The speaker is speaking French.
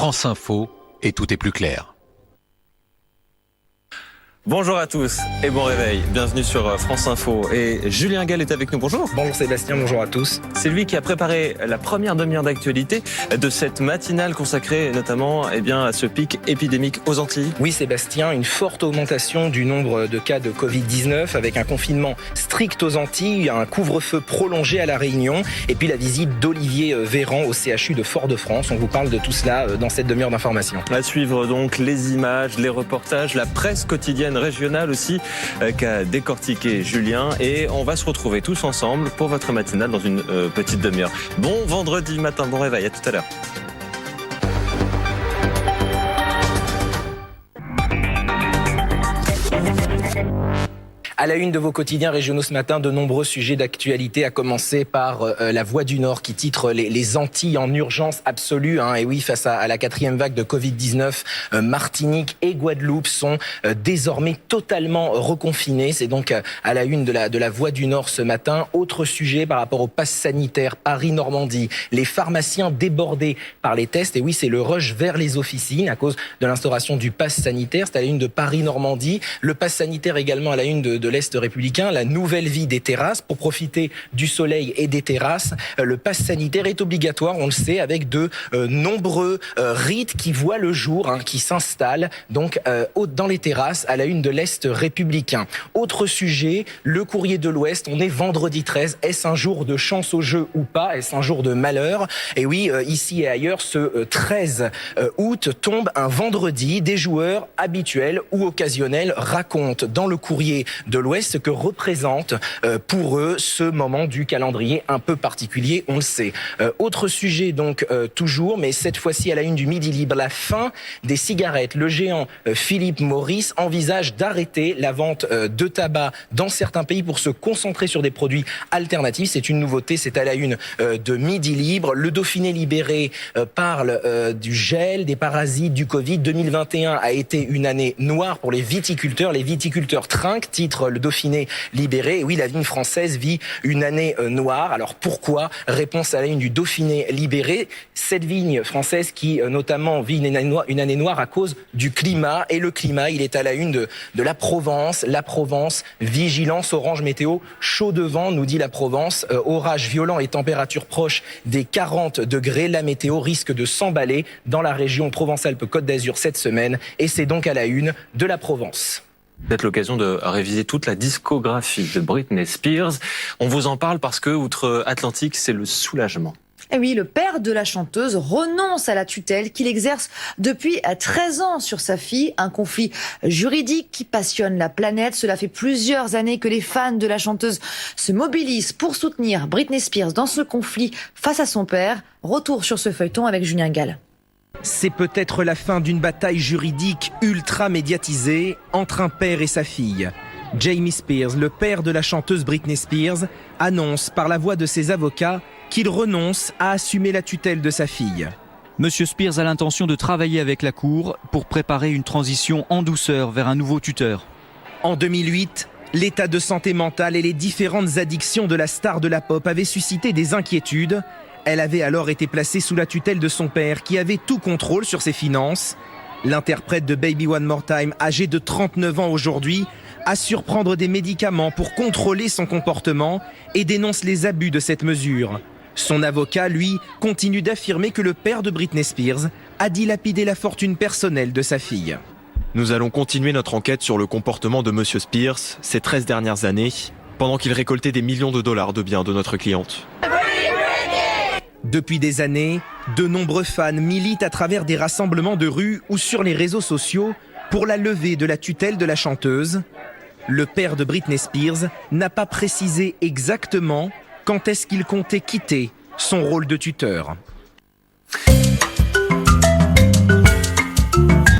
France Info et tout est plus clair. Bonjour à tous et bon réveil. Bienvenue sur France Info. Et Julien Gall est avec nous. Bonjour. Bonjour Sébastien, bonjour à tous. C'est lui qui a préparé la première demi-heure d'actualité de cette matinale consacrée notamment à ce pic épidémique aux Antilles. Oui Sébastien, une forte augmentation du nombre de cas de Covid-19 avec un confinement strict aux Antilles, un couvre-feu prolongé à La Réunion et puis la visite d'Olivier Véran au CHU de Fort-de-France. On vous parle de tout cela dans cette demi-heure d'information. À suivre donc les images, les reportages, la presse quotidienne régionale aussi qu'a décortiqué Julien, et on va se retrouver tous ensemble pour votre matinale dans une petite demi-heure. Bon vendredi matin, bon réveil, à tout à l'heure. À la une de vos quotidiens régionaux ce matin, de nombreux sujets d'actualité, à commencer par La Voix du Nord qui titre les Antilles en urgence absolue. Et oui, face à la quatrième vague de Covid-19, Martinique et Guadeloupe sont désormais totalement reconfinés. C'est donc à la une de la Voix du Nord ce matin. Autre sujet par rapport au pass sanitaire, Paris-Normandie, les pharmaciens débordés par les tests. Et oui, c'est le rush vers les officines à cause de l'instauration du pass sanitaire. C'est à la une de Paris-Normandie. Le pass sanitaire également à la une de l'Est républicain, la nouvelle vie des terrasses. Pour profiter du soleil et des terrasses, le pass sanitaire est obligatoire, on le sait, avec de nombreux rites qui voient le jour, qui s'installent donc dans les terrasses à la une de l'Est républicain. Autre sujet, le courrier de l'Ouest, on est vendredi 13. Est-ce un jour de chance au jeu ou pas? Est-ce un jour de malheur? Et oui, ici et ailleurs, ce 13 août tombe un vendredi. Des joueurs habituels ou occasionnels racontent dans le courrier de l'Ouest ce que représente pour eux ce moment du calendrier un peu particulier, on le sait. Autre sujet donc toujours, mais cette fois-ci à la une du Midi Libre, la fin des cigarettes. Le géant Philip Morris envisage d'arrêter la vente de tabac dans certains pays pour se concentrer sur des produits alternatifs. C'est une nouveauté, c'est à la une de Midi Libre. Le Dauphiné libéré parle du gel, des parasites, du Covid. 2021 a été une année noire pour les viticulteurs. Les viticulteurs trinquent, titre le Dauphiné libéré. Et oui, la vigne française vit une année noire. Alors pourquoi? Réponse à la une du Dauphiné libéré. Cette vigne française qui notamment vit une année noire à cause du climat. Et le climat, il est à la une de la Provence. La Provence, vigilance orange météo, chaud de vent, nous dit la Provence. Orage violent et température proche des 40 degrés. La météo risque de s'emballer dans la région Provence-Alpes-Côte d'Azur cette semaine. Et c'est donc à la une de la Provence. Peut-être l'occasion de réviser toute la discographie de Britney Spears. On vous en parle parce que, outre-Atlantique, c'est le soulagement. Et oui, le père de la chanteuse renonce à la tutelle qu'il exerce depuis 13 ans sur sa fille. Un conflit juridique qui passionne la planète. Cela fait plusieurs années que les fans de la chanteuse se mobilisent pour soutenir Britney Spears dans ce conflit face à son père. Retour sur ce feuilleton avec Julien Gall. C'est peut-être la fin d'une bataille juridique ultra médiatisée entre un père et sa fille. Jamie Spears, le père de la chanteuse Britney Spears, annonce par la voix de ses avocats qu'il renonce à assumer la tutelle de sa fille. Monsieur Spears a l'intention de travailler avec la Cour pour préparer une transition en douceur vers un nouveau tuteur. En 2008, l'état de santé mentale et les différentes addictions de la star de la pop avaient suscité des inquiétudes. Elle avait alors été placée sous la tutelle de son père qui avait tout contrôle sur ses finances. L'interprète de Baby One More Time, âgée de 39 ans aujourd'hui, assure prendre des médicaments pour contrôler son comportement et dénonce les abus de cette mesure. Son avocat, lui, continue d'affirmer que le père de Britney Spears a dilapidé la fortune personnelle de sa fille. Nous allons continuer notre enquête sur le comportement de Monsieur Spears ces 13 dernières années, pendant qu'il récoltait des millions de dollars de biens de notre cliente. Depuis des années, de nombreux fans militent à travers des rassemblements de rue ou sur les réseaux sociaux pour la levée de la tutelle de la chanteuse. Le père de Britney Spears n'a pas précisé exactement quand est-ce qu'il comptait quitter son rôle de tuteur.